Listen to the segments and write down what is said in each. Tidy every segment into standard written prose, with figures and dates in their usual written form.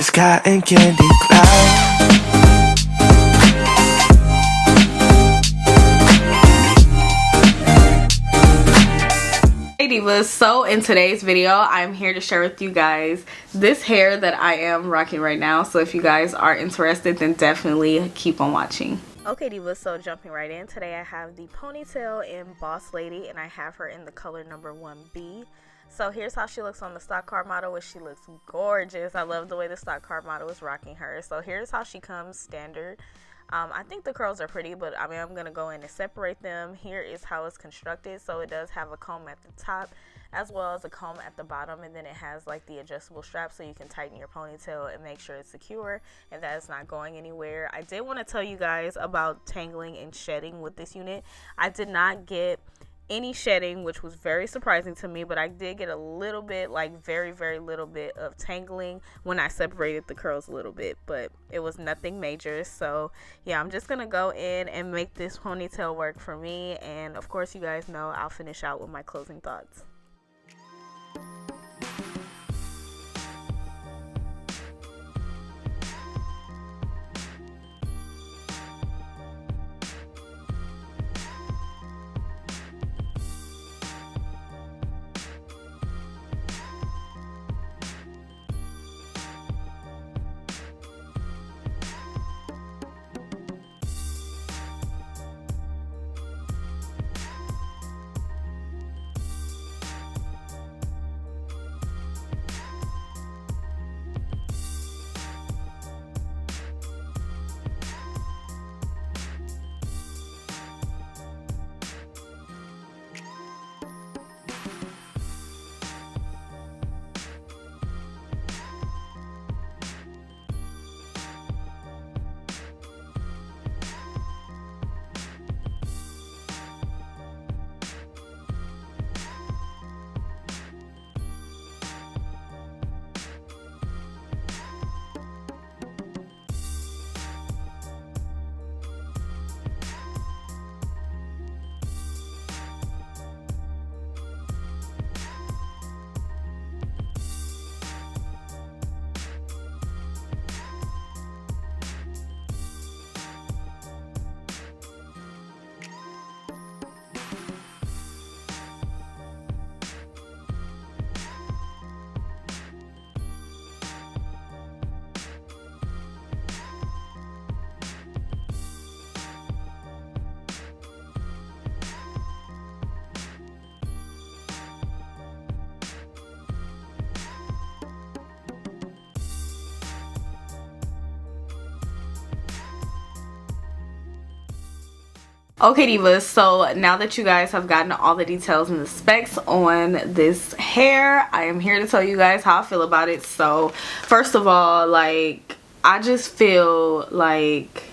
Sky and candy cloud. Hey divas, so in today's video I'm here to share with you guys this hair that I am rocking right now. So if you guys are interested, then definitely keep on watching. Okay divas, so jumping right in, today I have the ponytail in Boss Lady and I have her in the color number 1B. So here's how she looks on the stock car model, which she looks gorgeous. I love the way the stock car model is rocking her. So here's how she comes standard. I think the curls are pretty, but I mean, I'm going to go in and separate them. Here is how it's constructed. So it does have a comb at the top as well as a comb at the bottom, and then it has like the adjustable strap so you can tighten your ponytail and make sure it's secure and that it's not going anywhere. I did want to tell you guys about tangling and shedding with this unit. I did not get any shedding, which was very surprising to me, but I did get a little bit, like very little bit of tangling when I separated the curls a little bit, but it was nothing major. So yeah, I'm just gonna go in and make this ponytail work for me, and of course you guys know I'll finish out with my closing thoughts. Okay divas, so now that you guys have gotten all the details and the specs on this hair, I am here to tell you guys how I feel about it. So first of all, like, I just feel like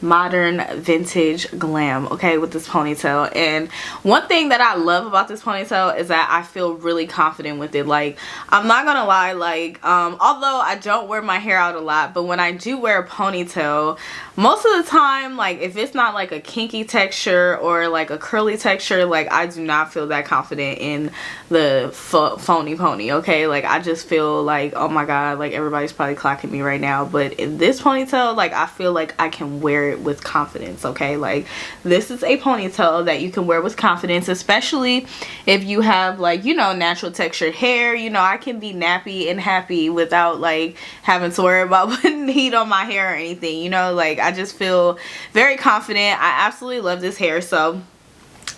modern vintage glam, okay, with this ponytail. And one thing that I love about this ponytail is that I feel really confident with it. Like, I'm not gonna lie, like although I don't wear my hair out a lot, but when I do wear a ponytail, most of the time, like, if it's not like a kinky texture or like a curly texture, like, I do not feel that confident in the phony pony, okay? Like, I just feel like, oh my god, like, everybody's probably clocking me right now. But in this ponytail, like, I feel like I can wear it with confidence, okay? Like, this is a ponytail that you can wear with confidence, especially if you have, like, you know, natural textured hair. You know, I can be nappy and happy without like having to worry about putting heat on my hair or anything, you know. Like, I just feel very confident. I absolutely love this hair. So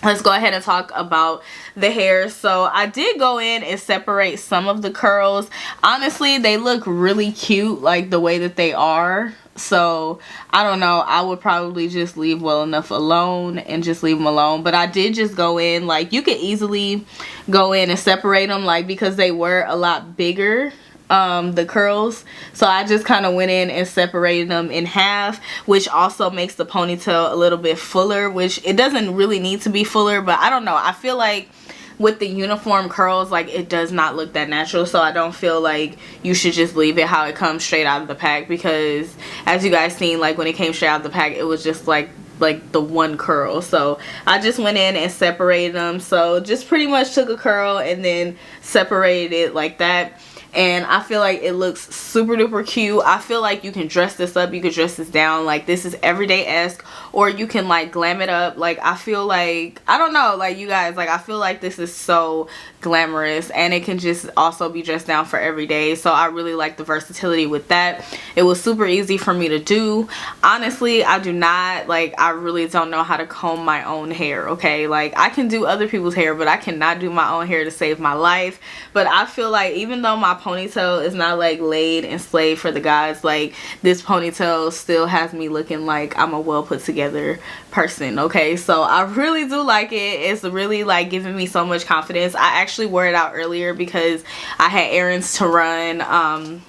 let's go ahead and talk about the hair. So I did go in and separate some of the curls. Honestly, they look really cute, like the way that they are. So I don't know, I would probably just leave well enough alone and just leave them alone. But I did just go in, like, you could easily go in and separate them, like, because they were a lot bigger, the curls. So I just kind of went in and separated them in half, which also makes the ponytail a little bit fuller, which it doesn't really need to be fuller, but I don't know, I feel like with the uniform curls, like, it does not look that natural. So I don't feel like you should just leave it how it comes straight out of the pack, because as you guys seen, like, when it came straight out of the pack, it was just like the one curl. So I just went in and separated them. So just pretty much took a curl and then separated it like that. and I feel like it looks super duper cute. I feel like you can dress this up, you can dress this down. Like, this is everyday-esque, or you can like glam it up. Like, I feel like, I don't know, like, you guys, like, I feel like this is so glamorous, and it can just also be dressed down for every day. So I really like the versatility with that. It was super easy for me to do. Honestly, I do not, like, I really don't know how to comb my own hair, okay? Like, I can do other people's hair, but I cannot do my own hair to save my life. But I feel like even though my ponytail is not like laid and slayed for the guys, like, this ponytail still has me looking like I'm a well put together person, okay? So I really do like it. It's really like giving me so much confidence. I actually wore it out earlier because I had errands to run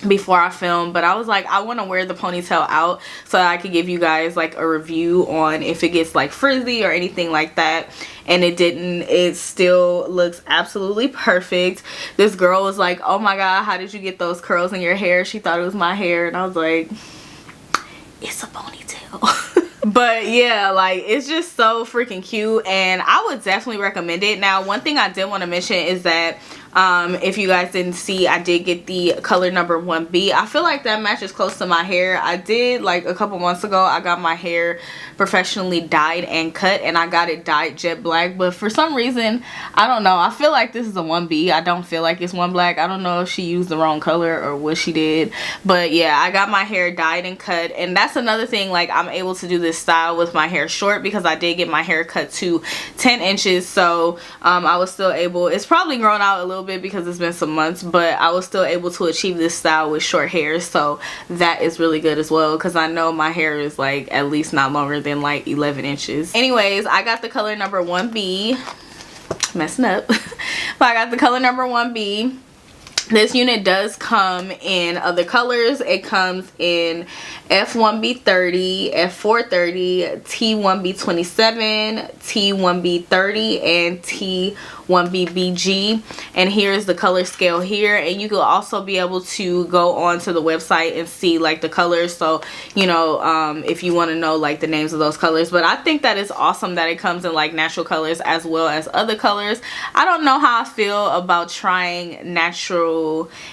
before I filmed, but I was like, I want to wear the ponytail out so I could give you guys like a review on if it gets like frizzy or anything like that, and it didn't. It still looks absolutely perfect. This girl was like, oh my god, how did you get those curls in your hair? She thought it was my hair, and I was like, it's a ponytail. But yeah, like, it's just so freaking cute, and I would definitely recommend it. Now, one thing I did want to mention is that if you guys didn't see, I did get the color number 1B. I feel like that matches close to my hair. I did, like, a couple months ago, I got my hair professionally dyed and cut, and I got it dyed jet black, but for some reason, I don't know, I feel like this is a 1B. I don't feel like it's 1 black. I don't know if she used the wrong color or what she did, but yeah, I got my hair dyed and cut. And that's another thing, like, I'm able to do this style with my hair short because I did get my hair cut to 10 inches. So I was still able, it's probably grown out a little bit because it's been some months, but I was still able to achieve this style with short hair. So that is really good as well, because I know my hair is like at least not longer than like 11 inches. Anyways, I got the color number 1B. Messing up. But I got the color number 1B. This unit does come in other colors. It comes in F1B30, F430, T1B27, T1B30, and T1BBG. And here's the color scale here, and you can also be able to go onto the website and see like the colors, so you know, if you want to know like the names of those colors. But I think that is awesome that it comes in like natural colors as well as other colors. I don't know how I feel about trying natural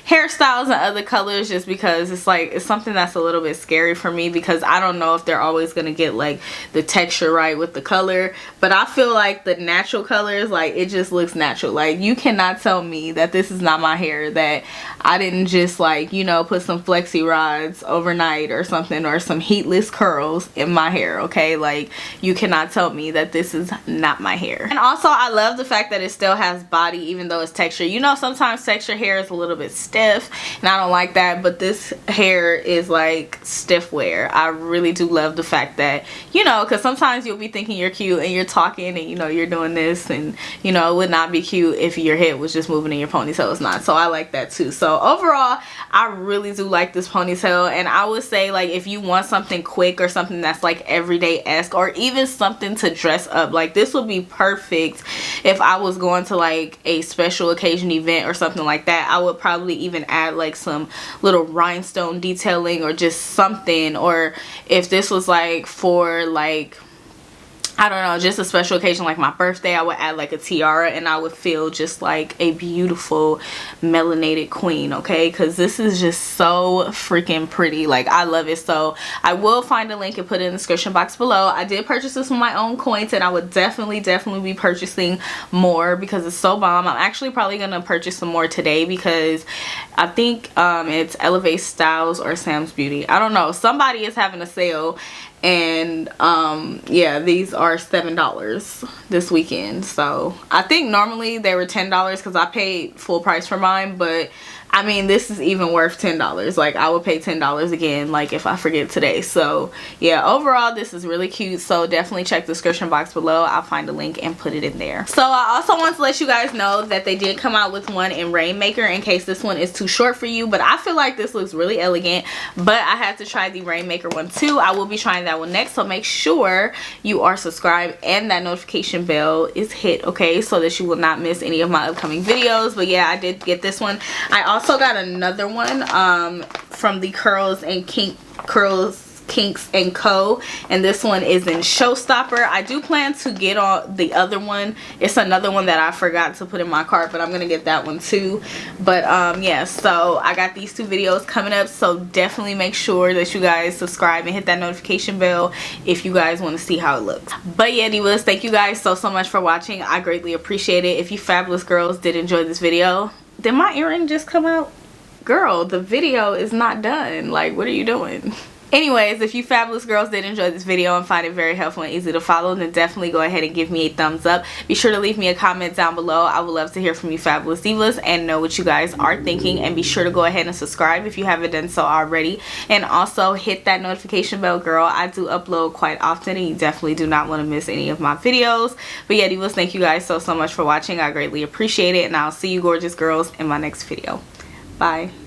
hairstyles and other colors, just because it's like, it's something that's a little bit scary for me, because I don't know if they're always gonna get like the texture right with the color. But I feel like the natural colors, like, it just looks natural. Like, you cannot tell me that this is not my hair, that I didn't just, like, you know, put some flexi rods overnight or something, or some heatless curls in my hair, okay? Like, you cannot tell me that this is not my hair. And also, I love the fact that it still has body even though it's texture. You know, sometimes texture hair is a little bit stiff, and I don't like that, but this hair is like stiff wear. I really do love the fact that, you know, because sometimes you'll be thinking you're cute and you're talking and, you know, you're doing this, and, you know, it would not be cute if your head was just moving in your ponytail. It's not. So I like that too. So overall, I really do like this ponytail, and I would say, like, if you want something quick or something that's like everyday-esque, or even something to dress up, like, this would be perfect if I was going to like a special occasion event or something like that. I would probably even add like some little rhinestone detailing or just something. Or if this was like for like, I don't know, just a special occasion like my birthday, I would add like a tiara, and I would feel just like a beautiful melanated queen, okay? Because this is just so freaking pretty. Like, I love it. So I will find a link and put it in the description box below. I did purchase this with my own coins, and I would definitely be purchasing more because it's so bomb. I'm actually probably gonna purchase some more today because I think it's Elevate Styles or Sam's Beauty. I don't know. Somebody is having a sale, and yeah, these are $7 this weekend. So I think normally they were $10 because I paid full price for mine, but I mean, this is even worth $10. Like, I would pay $10 again, like, if I forget today. So yeah, overall, this is really cute. So definitely check the description box below. I'll find a link and put it in there. So I also want to let you guys know that they did come out with one in Rainmaker, in case this one is too short for you. But I feel like this looks really elegant, but I had to try the Rainmaker one too. I will be trying that one next. So make sure you are subscribed and that notification bell is hit, okay, so that you will not miss any of my upcoming videos. But yeah, I did get this one. I also got another one from the Curls and Kinks Kinks and Co, and this one is in Showstopper. I do plan to get on the other one. It's another one that I forgot to put in my cart, but I'm gonna get that one too. But yeah, so I got these 2 videos coming up, so definitely make sure that you guys subscribe and hit that notification bell if you guys want to see how it looks. But yeah, divas, thank you guys so much for watching. I greatly appreciate it. If you fabulous girls did enjoy this video, did my earring just come out? Girl, the video is not done. Like, what are you doing? Anyways, if you fabulous girls did enjoy this video and find it very helpful and easy to follow, then definitely go ahead and give me a thumbs up. Be sure to leave me a comment down below. I would love to hear from you fabulous divas and know what you guys are thinking. And be sure to go ahead and subscribe if you haven't done so already. And also hit that notification bell, girl. I do upload quite often and you definitely do not want to miss any of my videos. But yeah, divas, thank you guys so much for watching. I greatly appreciate it. And I'll see you gorgeous girls in my next video. Bye.